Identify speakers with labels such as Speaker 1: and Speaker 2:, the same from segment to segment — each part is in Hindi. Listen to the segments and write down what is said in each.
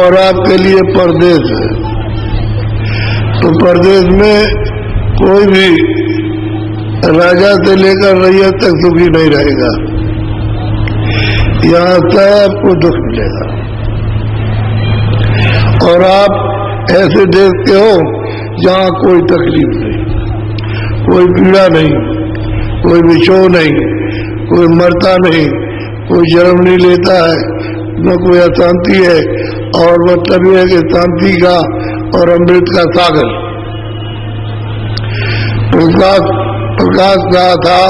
Speaker 1: और आपके लिए परदेश है। तो परदेश में कोई भी राजा से लेकर रैयत तक सुखी नहीं रहेगा, यहाँ सबको दुख मिलेगा। और आप ऐसे देश के हो जहाँ कोई तकलीफ नहीं, कोई पीड़ा नहीं, कोई विक्षोभ नहीं, कोई मरता नहीं, कोई जन्म नहीं लेता है, न कोई अशांति है। और मतलब यह है कि शांति का और अमृत का सागर। प्रकाश कहा था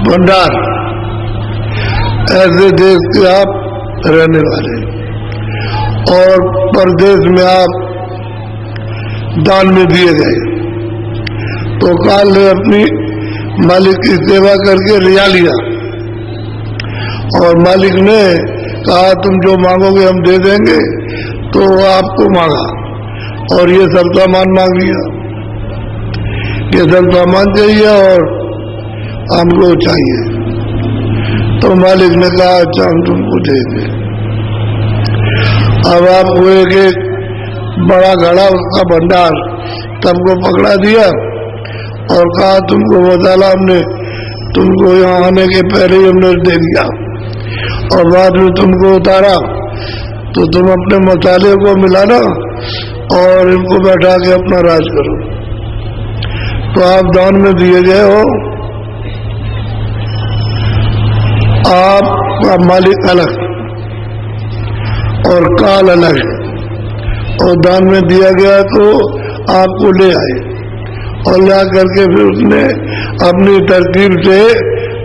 Speaker 1: भंडार, ऐसे देश के आप रहने वाले, और परदेश में आप दान में दिए गए। तो काल ने अपनी मालिक की सेवा करके रिया लिया, और मालिक ने कहा तुम जो मांगोगे हम दे देंगे। तो आपको मांगा और ये सब सामान मांग लिया, ये सब सामान चाहिए और हमको चाहिए। तो मालिक ने कहा अच्छा हम तुमको देंगे। अब आपको एक बड़ा घड़ा उसका भंडार सबको पकड़ा दिया और कहा तुमको मसाला हमने तुमको यहाँ आने के पहले ही हमने दे दिया, और बाद में तुमको उतारा तो तुम अपने मसाले को मिलाना और इनको बैठा के अपना राज करो। तो आप दान में दिए गए हो, आपका मालिक अलग और काल अलग है, और दान में दिया गया तो आपको ले आए और ला करके फिर उसने अपनी तरकीब से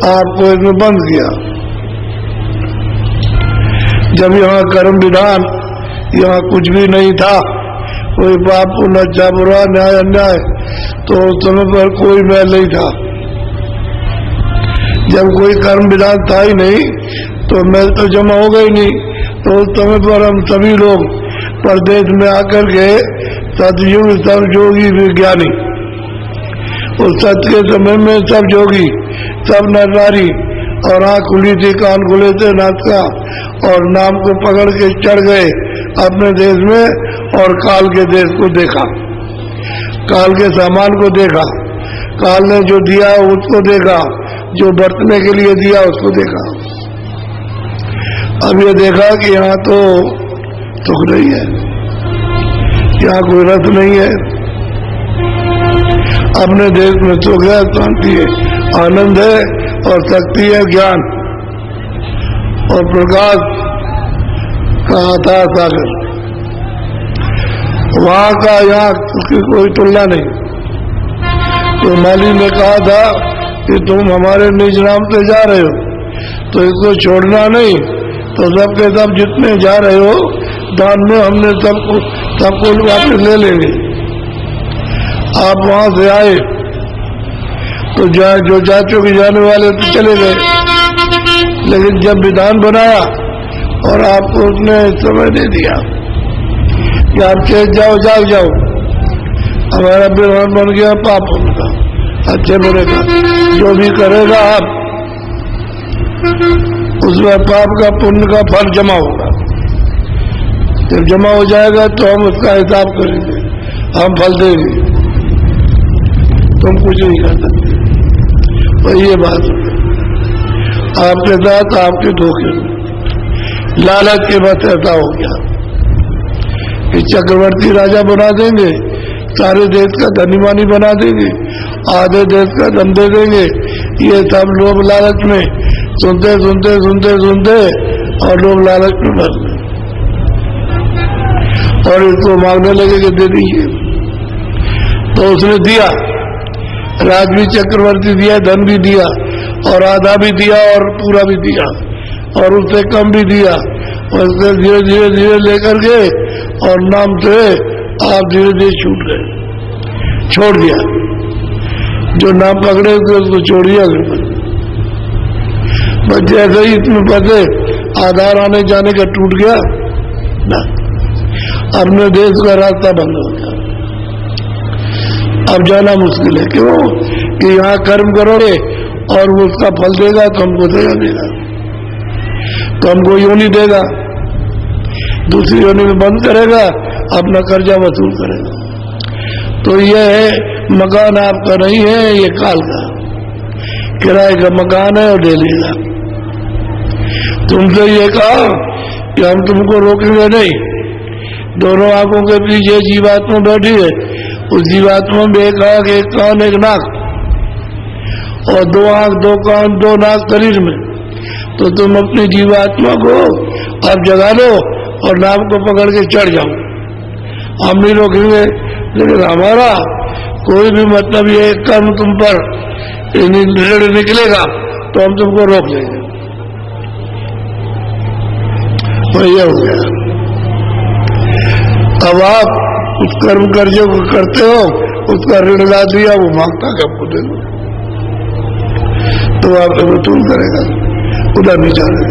Speaker 1: आपको इसमें बंद किया। जब यहाँ कर्म विधान यहाँ कुछ भी नहीं था, कोई पाप पुण्य अच्छा बुरा न्याय अन्याय, तो उस समय पर कोई मैल नहीं था। जब कोई कर्म विधान था ही नहीं तो मैल तो जमा हो गई नहीं। तो उस समय पर हम सभी लोग परदेश में आकर के सतयुग सब जोगी विज्ञानी, उस सत्य के समय में सब जोगी सब नर नारी, और आँख खुली थी कान खुले थे नाथ का, और नाम को पकड़ के चढ़ गए अपने देश में और काल के देश को देखा, काल के सामान को देखा, काल ने जो दिया उसको देखा, जो बरतने के लिए दिया उसको देखा। अब ये देखा कि यहाँ तो सुख नहीं है, यहाँ कोई रस नहीं है, अपने देश में सुख है, शांति है, आनंद है और शक्ति है, ज्ञान और प्रकाश का था सागर। वहाँ का यहाँ उसकी कोई तुलना नहीं। तो माली ने कहा था कि तुम हमारे निज नाम से जा रहे हो तो इसको छोड़ना नहीं, तो सबके सब जितने जा रहे हो दान में हमने सबको वापस ले लेंगे। आप वहाँ से आए तो जो जा चुके जाने वाले तो चले गए, लेकिन जब विधान बनाया और आपको उसने समय दे दिया कि आप चेत जाओ जाग जाओ, हमारा विधान बन गया पाप होगा अच्छे बुरे का, जो भी करेगा आप उसमें पाप का पुण्य का फल जमा होगा। जब जमा हो जाएगा तो हम उसका हिसाब करेंगे, हम फल देंगे, तुम कुछ नहीं कर सकते। तो ये बात आपके साथ आपके धोखे में लालच के बस ऐसा हो गया कि चक्रवर्ती राजा बना देंगे, सारे देश का धनीमानी बना देंगे, आधे देश का दम दे देंगे। ये सब लोग लालच में सुनते सुनते सुनते सुनते और लोग लालच में बस गए और इसको मांगने लगे कि दे दीजिए। तो उसने दिया, राज भी चक्रवर्ती दिया, धन भी दिया और आधा भी दिया और पूरा भी दिया और उससे कम भी दिया, और उससे धीरे धीरे धीरे लेकर गए और नाम से आप धीरे धीरे छूट गए, छोड़ दिया। जो नाम पकड़े थे उसको छोड़ दिया। बस जैसे ही इसमें फंसे आधार आने जाने का टूट गया ना, अपने देश का रास्ता बंद हो गया। अब जाना मुश्किल है। क्यों? कि यहाँ कर्म करोगे और वो उसका फल देगा तो हमको देगा, तो हमको यूं नहीं देगा। दूसरी योनि में बंद करेगा, अपना कर्जा वसूल करेगा। तो ये मकान आपका नहीं है, ये काल का किराए का मकान है और ले लेगा। तुमसे ये कहा कि हम तुमको रोकेंगे नहीं। दोनों आंखों के पीछे जीवात्मा बैठी है, उस जीवात्मा में एक आंख, एक कान, एक नाक, और दो आंख, दो कान, दो नाक शरीर में। तो तुम अपनी जीवात्मा को आप जगा लो और नाक को पकड़ के चढ़ जाओ, हम नहीं रोकेंगे। लेकिन हमारा कोई भी मतलब ये कर्म तुम पर निकलेगा तो हम तुमको रोक लेंगे। तो ये हो गया। अब आप उस कर्म कर्जे को करते हो, उसका ऋण ला दिया, वो मांगता है आपको दे दो, तो आपसे वसूल करेगा, उधर नहीं जाने।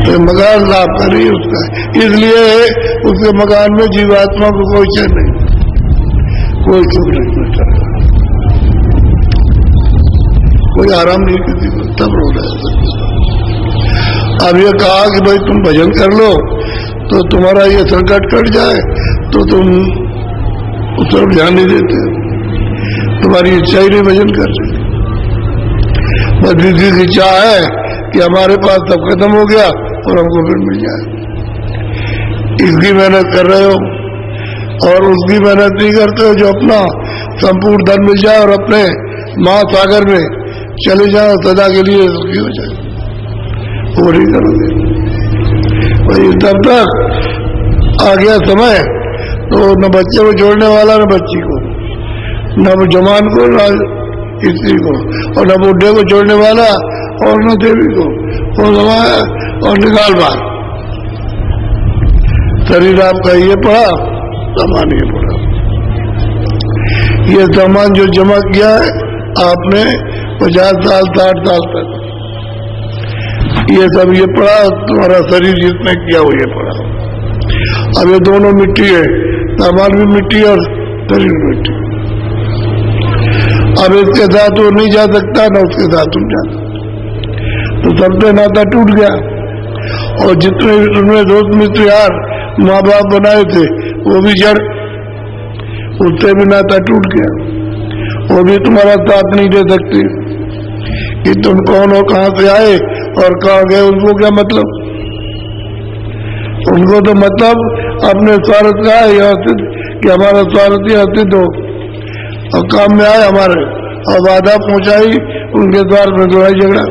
Speaker 1: तो मकान लाभ करिए उसका, इसलिए उसके मकान में जीवात्मा को कोई चैन नहीं, कोई सुख नहीं मिलता, कोई आराम नहीं किसी को, तब रो रहा है। अब ये कहा कि भाई तुम भजन कर लो तो तुम्हारा ये संकट कट जाए, तो तुम उस तरफ ध्यान नहीं देते, तुम्हारी इच्छा ही नहीं भजन कर सकते। बस किसी की इच्छा है कि हमारे पास सब खत्म हो गया और हमको फिर मिल जाए, इसकी मेहनत कर रहे हो, और उसकी मेहनत नहीं करते हो जो अपना संपूर्ण धन मिल जाए और अपने महासागर में चले जाओ, सदा के लिए सुखी हो जाए, वो नहीं करोगे। वही तब तक आ गया समय तो न बच्चे को छोड़ने वाला, न बच्ची को, न जवान को, न स्त्री को, और न बुढ़े को छोड़ने वाला, और न देवी को, वो समाया और निकाल बाहर। शरीर आपका ये पड़ा, सामान ये पड़ा, ये सामान जो जमा किया है आपने 50 साल 60 साल तक, ये सब ये पड़ा, तुम्हारा शरीर जिसने किया वो ये पड़ा। अब ये दोनों मिट्टी है, सामान भी मिट्टी और शरीर मिट्टी। अब इसके साथ वो नहीं जा सकता, ना उसके साथ तुम जा सकते, तो सबसे नाता टूट गया। और जितने भी तुमने दोस्त मित्र यार माँ बाप बनाए थे वो भी जड़, उससे भी नाता टूट गया, वो भी तुम्हारा साथ नहीं दे सकते कि तुम कौन हो, कहाँ से आए और कहाँ गए, उनको क्या मतलब। उनको तो मतलब अपने स्वार्थ का है यहाँ से कि हमारा स्वार्थ ही अस्तित्व हो, और काम में आए हमारे और बाधा पहुंचाई, उनके द्वार में लड़ाई झगड़ा।